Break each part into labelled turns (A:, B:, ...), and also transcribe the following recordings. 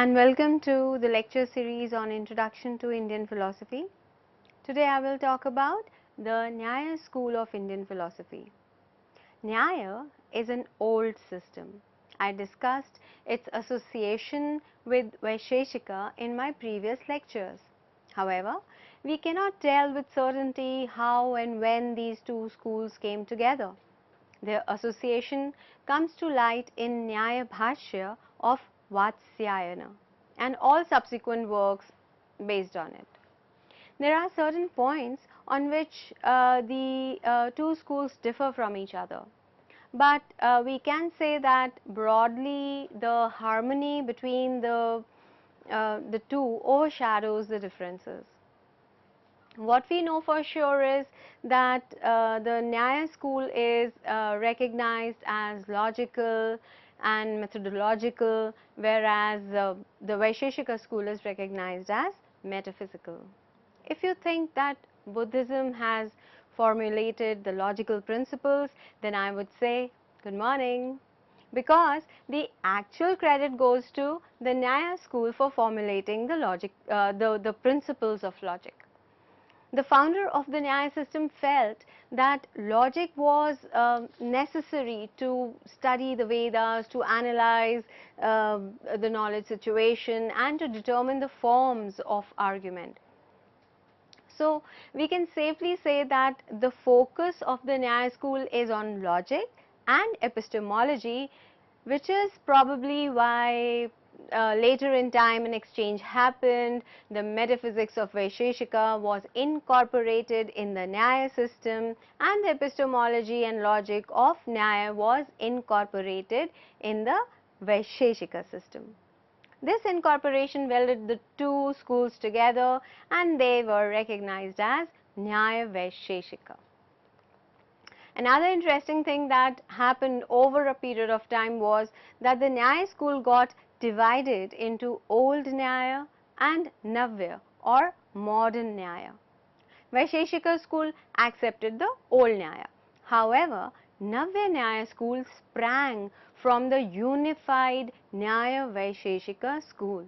A: and welcome to the lecture series on Introduction to Indian Philosophy. Today I will talk about the Nyāya school of Indian philosophy. Nyāya is an old system. I discussed its association with Vaisheshika in my previous lectures. However, we cannot tell with certainty how and when these two schools came together. Their association comes to light in Nyāya Bhashya of Vatsyayana and all subsequent works based on it. There are certain points on which the two schools differ from each other, but we can say that broadly the harmony between the two overshadows the differences. What we know for sure is that the Nyāya school is recognized as logical and methodological, whereas the Vaisheshika school is recognized as metaphysical. If you think that Buddhism has formulated the logical principles, then I would say good morning, because the actual credit goes to the Nyāya school for formulating the principles of logic. The founder of the Nyāya system felt that logic was necessary to study the Vedas, to analyze the knowledge situation and to determine the forms of argument. So, we can safely say that the focus of the Nyāya school is on logic and epistemology, which is probably why later in time an exchange happened. The metaphysics of Vaisheshika was incorporated in the Nyāya system, and the epistemology and logic of Nyāya was incorporated in the Vaisheshika system. This incorporation welded the two schools together and they were recognized as Nyāya Vaisheshika. Another interesting thing that happened over a period of time was that the Nyāya school got divided into Old Nyāya and Navya or Modern Nyāya. Vaisheshika school accepted the Old Nyāya. However, Navya Nyāya school sprang from the unified Nyāya Vaisheshika school.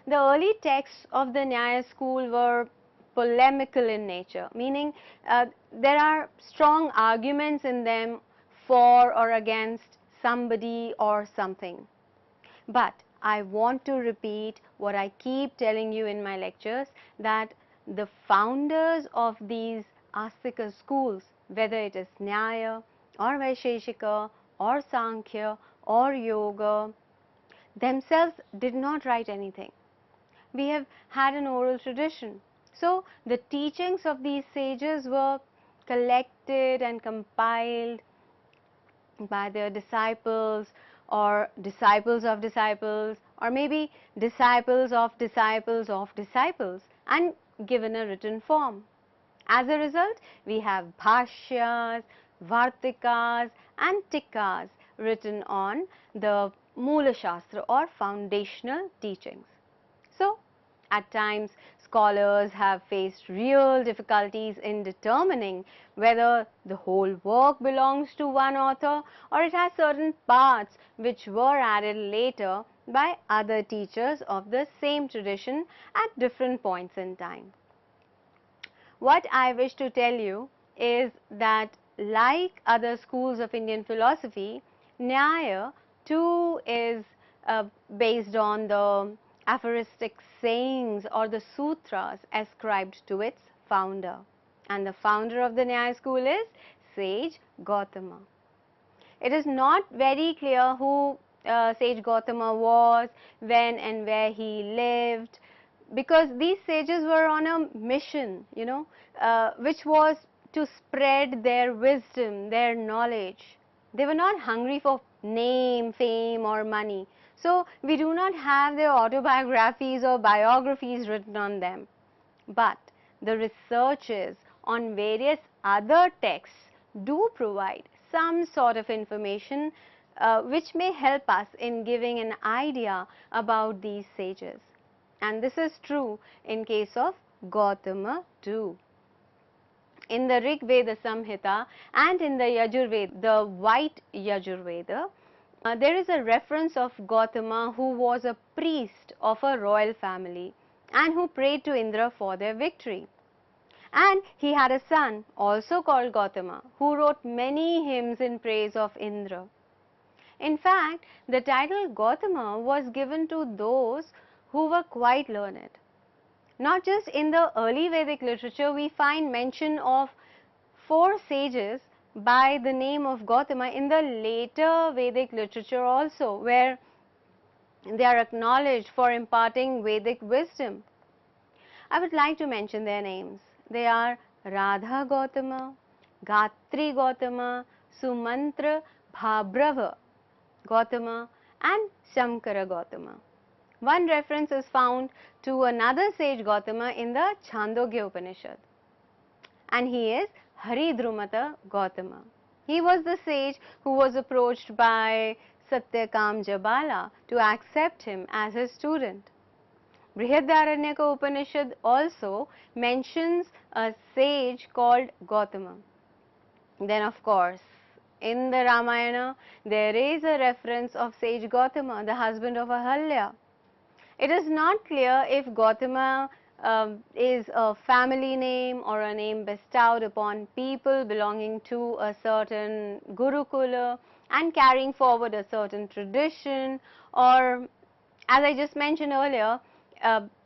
A: The early texts of the Nyāya school were polemical in nature, meaning there are strong arguments in them for or against somebody or something. But I want to repeat what I keep telling you in my lectures, that the founders of these Astika schools, whether it is Nyāya or Vaisheshika or Sankhya or Yoga, themselves did not write anything. We have had an oral tradition. So, the teachings of these sages were collected and compiled by their disciples or disciples of disciples, or maybe disciples of disciples of disciples, and given a written form. As a result, we have bhashyas, vartikas and tikkas written on the Moola Shastra or foundational teachings. So, at times scholars have faced real difficulties in determining whether the whole work belongs to one author or it has certain parts which were added later by other teachers of the same tradition at different points in time. What I wish to tell you is that like other schools of Indian philosophy, Nyāya too is based on the aphoristic sayings or the sutras ascribed to its founder, and the founder of the Nyāya school is sage Gautama. It is not very clear who sage Gautama was, when and where he lived, because these sages were on a mission, which was to spread their wisdom, their knowledge. They were not hungry for name, fame or money. So, we do not have their autobiographies or biographies written on them. But the researches on various other texts do provide some sort of information which may help us in giving an idea about these sages. And this is true in case of Gautama too. In the Rig Veda Samhita and in the Yajurveda, the White Yajurveda, There is a reference of Gautama, who was a priest of a royal family and who prayed to Indra for their victory. And he had a son also called Gautama, who wrote many hymns in praise of Indra. In fact, the title Gautama was given to those who were quite learned. Not just in the early Vedic literature, we find mention of 4 sages by the name of Gautama in the later Vedic literature also, where they are acknowledged for imparting Vedic wisdom. I would like to mention their names. They are Radha Gautama, Gatri Gautama, Sumantra Bhabrava Gautama and Shamkara Gautama. One reference is found to another sage Gautama in the Chandogya Upanishad, and he is Haridrumata Gautama. He was the sage who was approached by Satyakam Jabala to accept him as his student. Brihadaranyaka Upanishad also mentions a sage called Gautama. Then of course, in the Ramayana, there is a reference of sage Gautama, the husband of Ahalya. It is not clear if Gautama is a family name or a name bestowed upon people belonging to a certain Gurukula and carrying forward a certain tradition, or as I just mentioned earlier,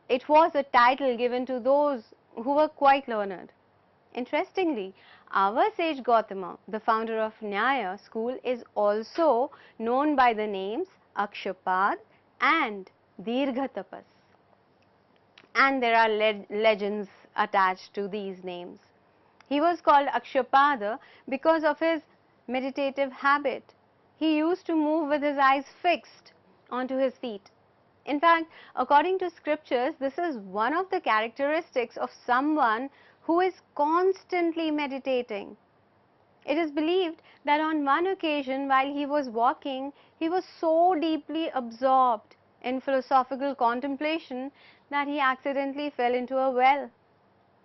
A: it was a title given to those who were quite learned. Interestingly, our sage Gautama, the founder of Nyāya school, is also known by the names Akshapad and Dirghatapas. And there are legends attached to these names. He was called Akshapada because of his meditative habit. He used to move with his eyes fixed onto his feet. In fact, according to scriptures, this is one of the characteristics of someone who is constantly meditating. It is believed that on one occasion, while he was walking, he was so deeply absorbed in philosophical contemplation that he accidentally fell into a well.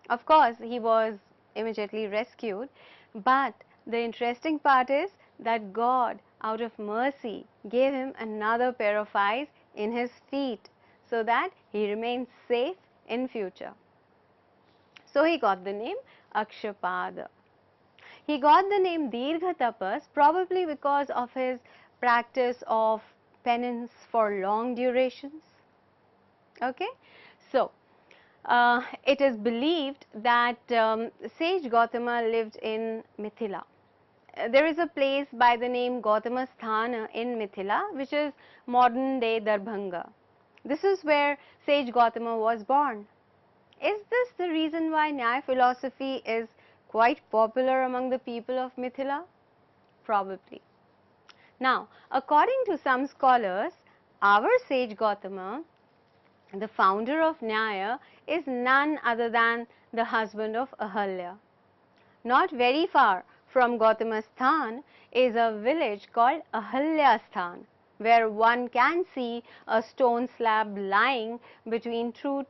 A: Of course, he was immediately rescued, but the interesting part is that God, out of mercy, gave him another pair of eyes in his feet so that he remains safe in future. So he got the name Akshapada. He got the name Dirghatapas probably because of his practice of penance for long durations. Okay, so it is believed that sage Gautama lived in Mithila. There is a place by the name Gautama Sthana in Mithila, which is modern day Darbhanga. This is where sage Gautama was born. Is this the reason why Nyaya philosophy is quite popular among the people of Mithila? Probably. Now, according to some scholars, our sage Gautama, the founder of Nyaya, is none other than the husband of Ahalya. Not very far from Gautama Sthan is a village called Ahalya Sthan, where one can see a stone slab lying between two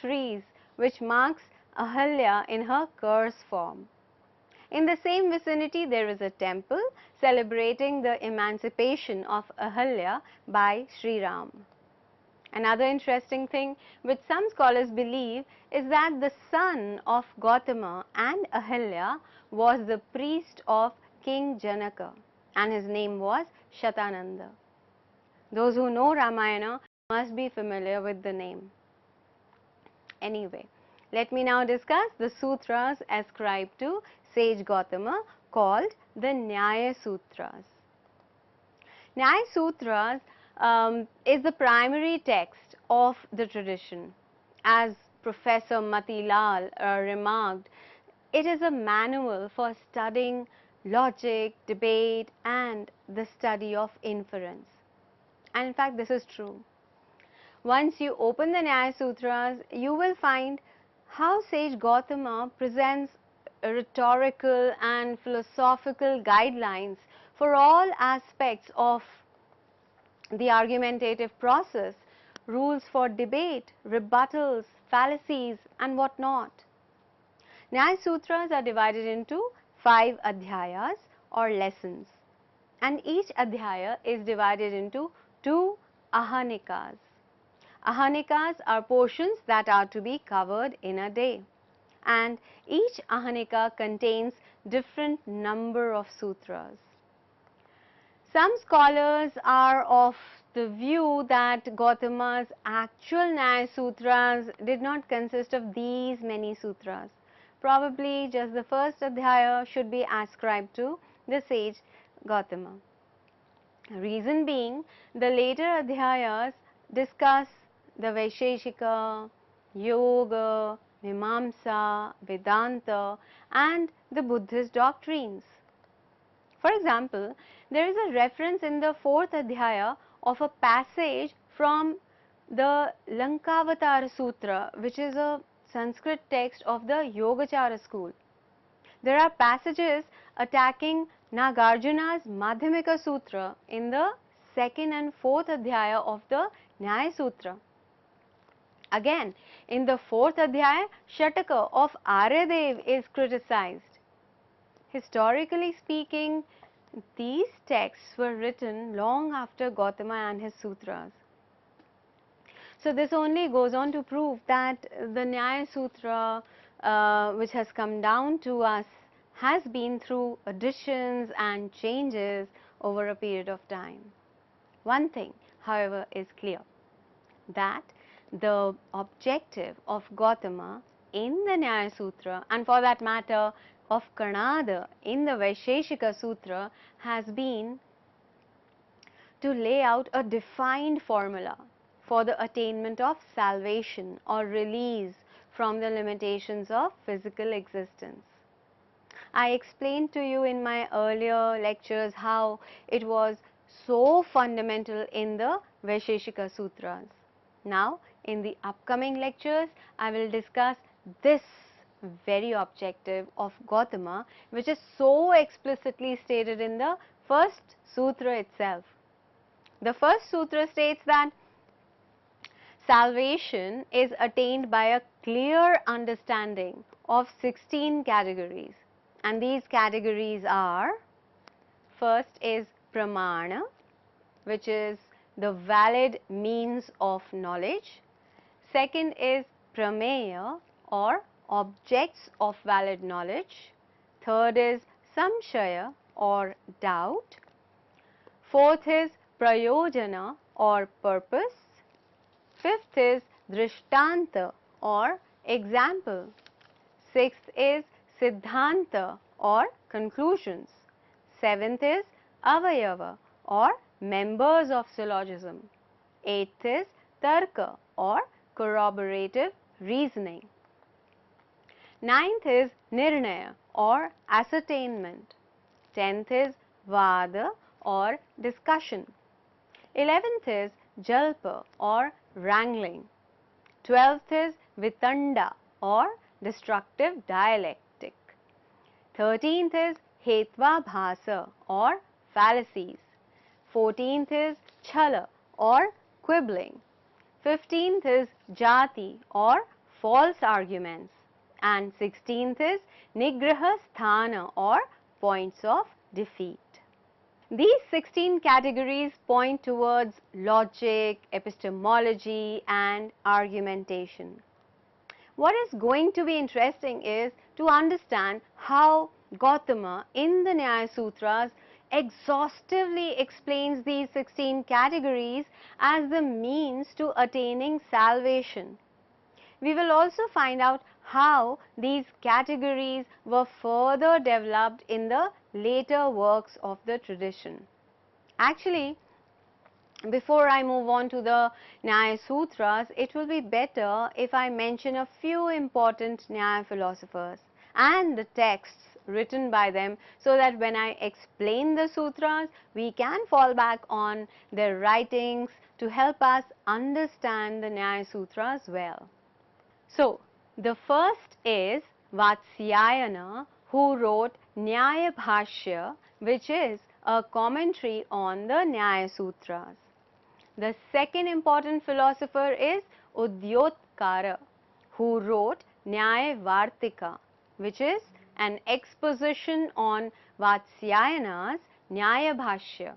A: trees, which marks Ahalya in her curse form. In the same vicinity, there is a temple celebrating the emancipation of Ahalya by Sri Ram. Another interesting thing which some scholars believe is that the son of Gautama and Ahalya was the priest of King Janaka, and his name was Shatananda. Those who know Ramayana must be familiar with the name. Anyway, let me now discuss the sutras ascribed to sage Gautama called the Nyaya Sutras. Nyaya Sutras is the primary text of the tradition. As Professor Matilal remarked, it is a manual for studying logic, debate and the study of inference. And in fact, this is true. Once you open the Nyaya Sutras, you will find how sage Gautama presents rhetorical and philosophical guidelines for all aspects of the argumentative process, rules for debate, rebuttals, fallacies and what not. Nyaya Sutras are divided into 5 adhyayas or lessons. and each adhyaya is divided into two ahanikas. Ahanikas are portions that are to be covered in a day, and each ahanika contains different number of sutras. Some scholars are of the view that Gautama's actual Nyaya Sutras did not consist of these many sutras. Probably just the first adhyaya should be ascribed to the sage Gautama. Reason being, the later adhyayas discuss the Vaisheshika, Yoga, Mimamsa, Vedanta and the Buddhist doctrines. For example, there is a reference in the fourth adhyaya of a passage from the Lankavatara Sutra, which is a Sanskrit text of the Yogacara school. There are passages attacking Nagarjuna's Madhyamika Sutra in the second and fourth adhyaya of the Nyaya Sutra. Again, in the fourth adhyaya, Shataka of Aryadev is criticized. Historically speaking, these texts were written long after Gautama and his sutras. So this only goes on to prove that the Nyaya Sutra which has come down to us has been through additions and changes over a period of time. One thing, however, is clear, that the objective of Gautama in the Nyaya Sutra, and for that matter of Kanada in the Vaisheshika Sutra, has been to lay out a defined formula for the attainment of salvation or release from the limitations of physical existence. I explained to you in my earlier lectures how it was so fundamental in the Vaisheshika Sutras. Now, in the upcoming lectures, I will discuss this very objective of Gautama, which is so explicitly stated in the first sutra itself. The first sutra states that salvation is attained by a clear understanding of 16 categories, and these categories are: first is pramana, which is the valid means of knowledge. Second is prameya, or objects of valid knowledge. Third is samshaya, or doubt. Fourth is prayojana, or purpose. Fifth is drishtanta, or example. Sixth is siddhanta, or conclusions. Seventh is avayava, or members of syllogism. Eighth is tarka, or corroborative reasoning. Ninth is nirnaya, or ascertainment. 10th is vada, or discussion. 11th is jalpa, or wrangling. 12th is vitanda, or destructive dialectic. 13th is hetva bhasa, or fallacies. 14th is chala, or quibbling. 15th is jati, or false arguments. And 16th is nigraha sthana, or points of defeat. These 16 categories point towards logic, epistemology and argumentation. What is going to be interesting is to understand how Gautama in the Nyaya Sutras exhaustively explains these 16 categories as the means to attaining salvation. We will also find out how these categories were further developed in the later works of the tradition. Actually, before I move on to the Nyaya Sutras, it will be better if I mention a few important Nyaya philosophers and the texts written by them, so that when I explain the sutras, we can fall back on their writings to help us understand the Nyaya Sutras well. So, the first is Vatsyayana, who wrote Nyaya Bhashya, which is a commentary on the Nyaya Sutras. The second important philosopher is Udyotkara, who wrote Nyaya Vartika, which is an exposition on Vatsyayana's Nyāya Bhashya.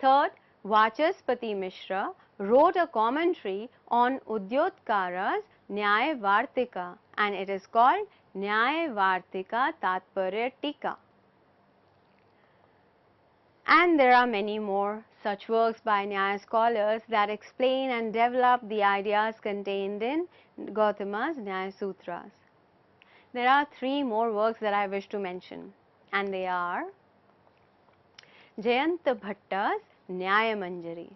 A: Third, Vachaspati Mishra wrote a commentary on Udyotkara's Nyāya Vartika, and it is called Nyāya Vartika Tatparya Tika. And there are many more such works by Nyaya scholars that explain and develop the ideas contained in Gautama's Nyaya Sutras. There are three more works that I wish to mention, and they are Jayanta Bhatta's Nyaya Manjari.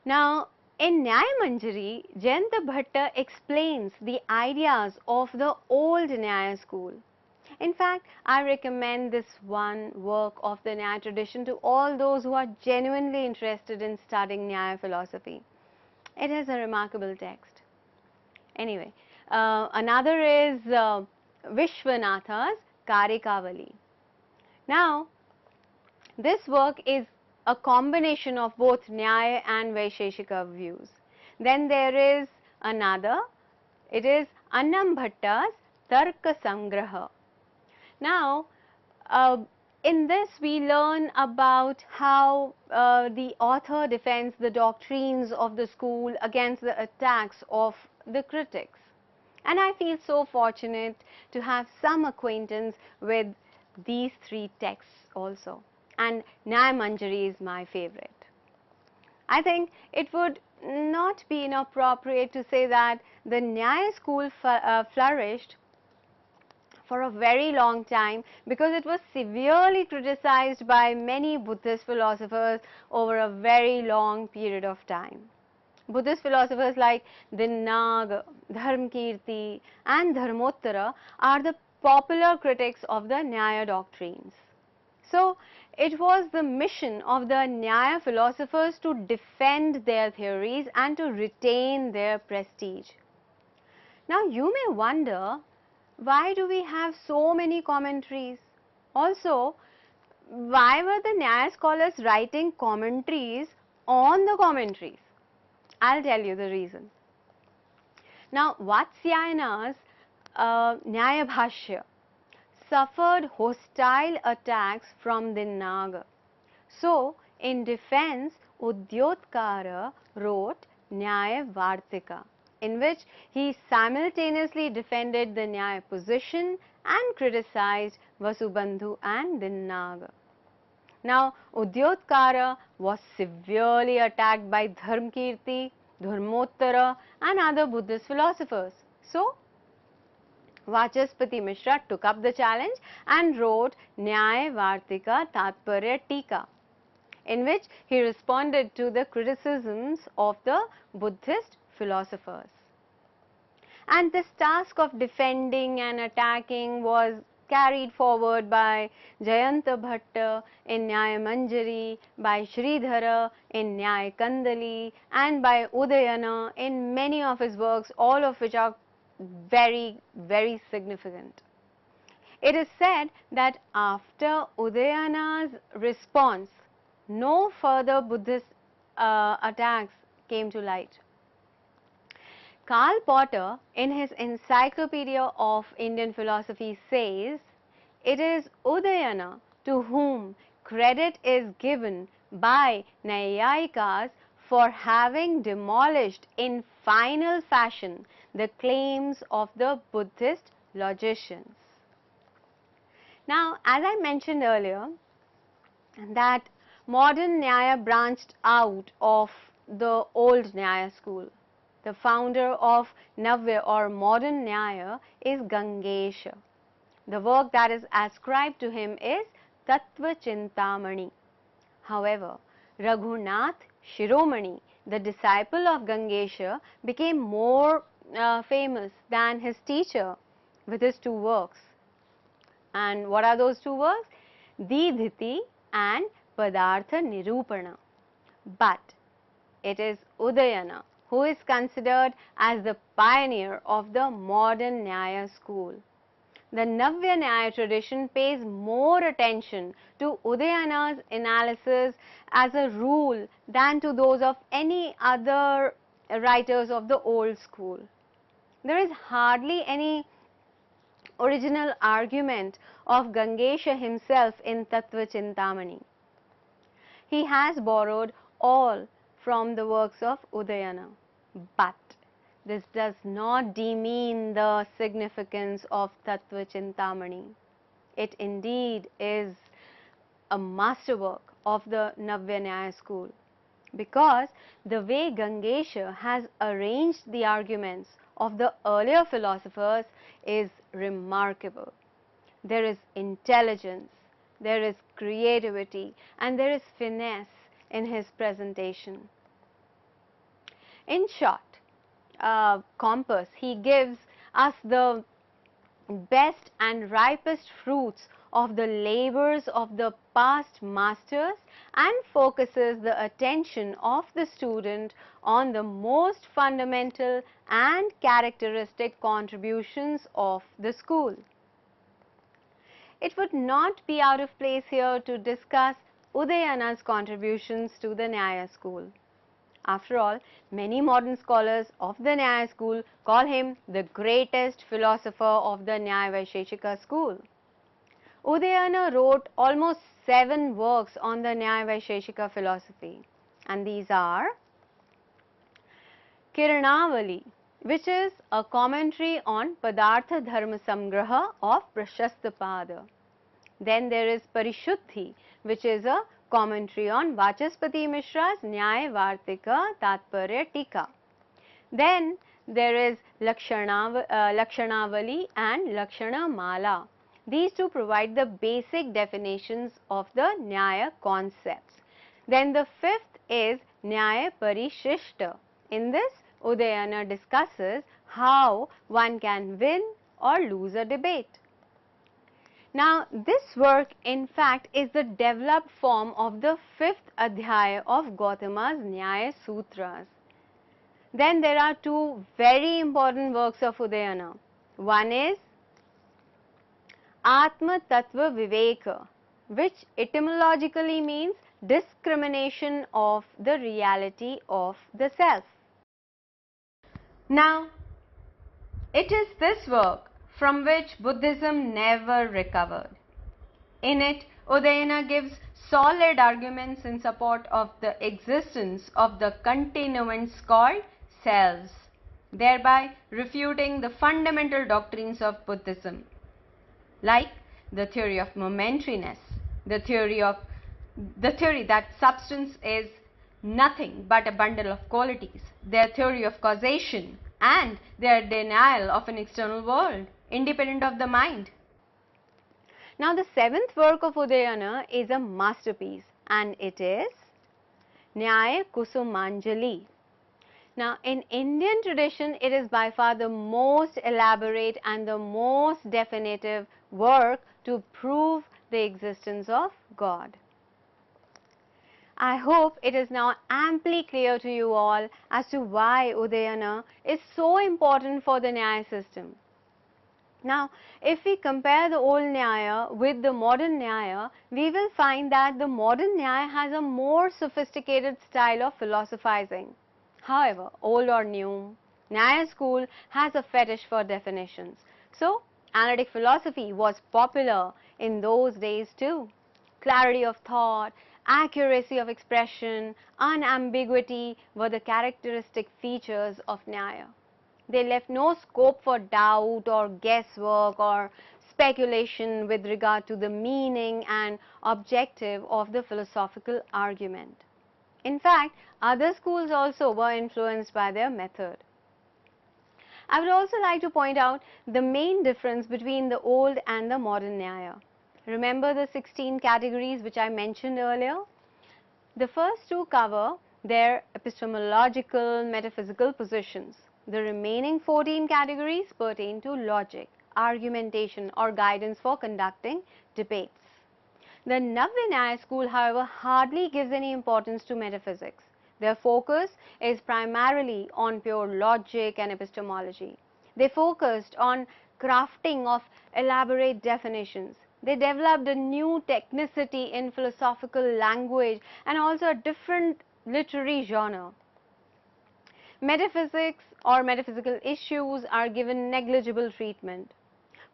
A: Now, in Nyaya Manjari, Jayanta Bhatta explains the ideas of the old Nyaya school. In fact, I recommend this one work of the Nyaya tradition to all those who are genuinely interested in studying Nyaya philosophy. It is a remarkable text. Anyway, another is Vishwanatha's Karikavali. Now, this work is a combination of both Nyaya and Vaisheshika views. Then there is another, it is Annam Bhatta's Tarka Sangraha. Now, in this we learn about how the author defends the doctrines of the school against the attacks of the critics. And I feel so fortunate to have some acquaintance with these three texts also. And Nyaya Manjari is my favorite. I think it would not be inappropriate to say that the Nyaya school flourished for a very long time because it was severely criticized by many Buddhist philosophers over a very long period of time. Buddhist philosophers like Dinnag, Dharmakirti and Dharmottara are the popular critics of the Nyaya doctrines. So, it was the mission of the Nyaya philosophers to defend their theories and to retain their prestige. Now, you may wonder, why do we have so many commentaries? Also, why were the Nyaya scholars writing commentaries on the commentaries? I'll tell you the reason. Now, Vatsyayana's Nyaya Bhashya suffered hostile attacks from Dinnag. So, in defense, Udyotkara wrote Nyaya Vartika, in which he simultaneously defended the Nyaya position and criticized Vasubandhu and Dinnag. Now, Udyotkara was severely attacked by Dharmakirti, Dharmottara and other Buddhist philosophers. So, Vachaspati Mishra took up the challenge and wrote Nyāya Vartika Tatparya Tika, in which he responded to the criticisms of the Buddhist philosophers. And this task of defending and attacking was carried forward by Jayanta Bhatta in Nyaya Manjari, by Sridhara in Nyaya Kandali and by Udayana in many of his works, all of which are very, very significant. It is said that after Udayana's response, no further Buddhist attacks came to light. Karl Potter, in his Encyclopedia of Indian Philosophy, says, it is Udayana to whom credit is given by Naiyayikas for having demolished in final fashion the claims of the Buddhist logicians. Now, as I mentioned earlier, that modern Nyaya branched out of the old Nyaya school. The founder of Navya or modern Nyaya is Gangesha. The work that is ascribed to him is Tattva Chintamani. However, Raghunath Shiromani, the disciple of Gangesha, became more famous than his teacher with his two works. And what are those two works? Didhiti and Padartha Nirupana. But it is Udayana who is considered as the pioneer of the modern Nyaya school. The Navya Nyaya tradition pays more attention to Udayana's analysis as a rule than to those of any other writers of the old school. There is hardly any original argument of Gangesha himself in Tattva Chintamani. He has borrowed all from the works of Udayana, but this does not demean the significance of Tattva Chintamani. It indeed is a masterwork of the Navya Nyaya school, because the way Gangesha has arranged the arguments of the earlier philosophers is remarkable. There is intelligence, there is creativity, and there is finesse in his presentation. In short, compass, he gives us the best and ripest fruits of the labors of the past masters and focuses the attention of the student on the most fundamental and characteristic contributions of the school. It would not be out of place here to discuss Udayana's contributions to the Nyaya school. After all, many modern scholars of the Nyaya school call him the greatest philosopher of the Nyaya Vaisheshika school. Udayana wrote almost 7 works on the Nyaya Vaisheshika philosophy, and these are Kiranavali, which is a commentary on Padartha Dharma Samgraha of Prashastapada. Then there is Parishuddhi, which is a commentary on Vachaspati Mishra's Nyaya Vartika Tatparya Tika. Then there is Lakshanavali and Lakshana Mala. These two provide the basic definitions of the Nyaya concepts. Then the fifth is Nyaya Parishishta. In this, Udayana discusses how one can win or lose a debate. Now, this work in fact is the developed form of the 5th Adhyaya of Gautama's Nyaya Sutras. Then there are 2 very important works of Udayana. One is Atma Tattva Viveka, which etymologically means discrimination of the reality of the self. Now, it is this work from which Buddhism never recovered. In it, Udayana gives solid arguments in support of the existence of the continuance called selves, thereby refuting the fundamental doctrines of Buddhism, like the theory of momentariness, the theory that substance is nothing but a bundle of qualities, their theory of causation, and their denial of an external world independent of the mind. Now, the 7th work of Udayana is a masterpiece, and it is Nyaya Kusumanjali. Now, in Indian tradition, it is by far the most elaborate and the most definitive work to prove the existence of God. I hope it is now amply clear to you all as to why Udayana is so important for the Nyaya system. Now, if we compare the old Nyaya with the modern Nyaya, we will find that the modern Nyaya has a more sophisticated style of philosophizing. However, old or new, Nyaya school has a fetish for definitions. So, analytic philosophy was popular in those days too. Clarity of thought, accuracy of expression, unambiguity were the characteristic features of Nyaya. They left no scope for doubt or guesswork or speculation with regard to the meaning and objective of the philosophical argument. In fact, other schools also were influenced by their method. I would also like to point out the main difference between the old and the modern Nyaya. Remember the 16 categories which I mentioned earlier? The first 2 cover their epistemological, metaphysical positions. The remaining 14 categories pertain to logic, argumentation, or guidance for conducting debates. The Navya Nyaya school, however, hardly gives any importance to metaphysics. Their focus is primarily on pure logic and epistemology. They focused on crafting of elaborate definitions. They developed a new technicity in philosophical language and also a different literary genre. Metaphysics or metaphysical issues are given negligible treatment.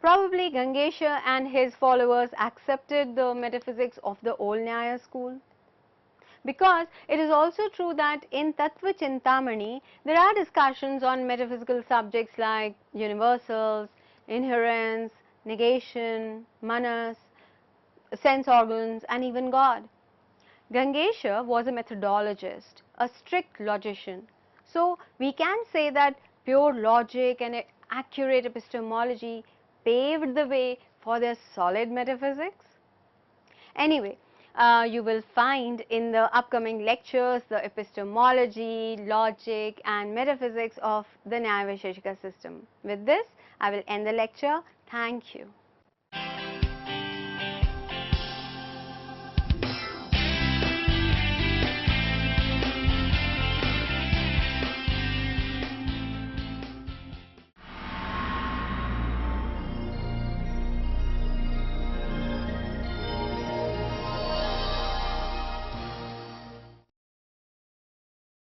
A: Probably Gangesha and his followers accepted the metaphysics of the old Nyaya school. Because it is also true that in Tattva Chintamani, there are discussions on metaphysical subjects like universals, inherence, negation, manas, sense organs, and even God. Gangesha was a methodologist, a strict logician. So we can say that pure logic and accurate epistemology paved the way for their solid metaphysics. Anyway, you will find in the upcoming lectures the epistemology, logic and metaphysics of the Nyaya Vaisheshika system. With this, I will end the lecture. Thank you.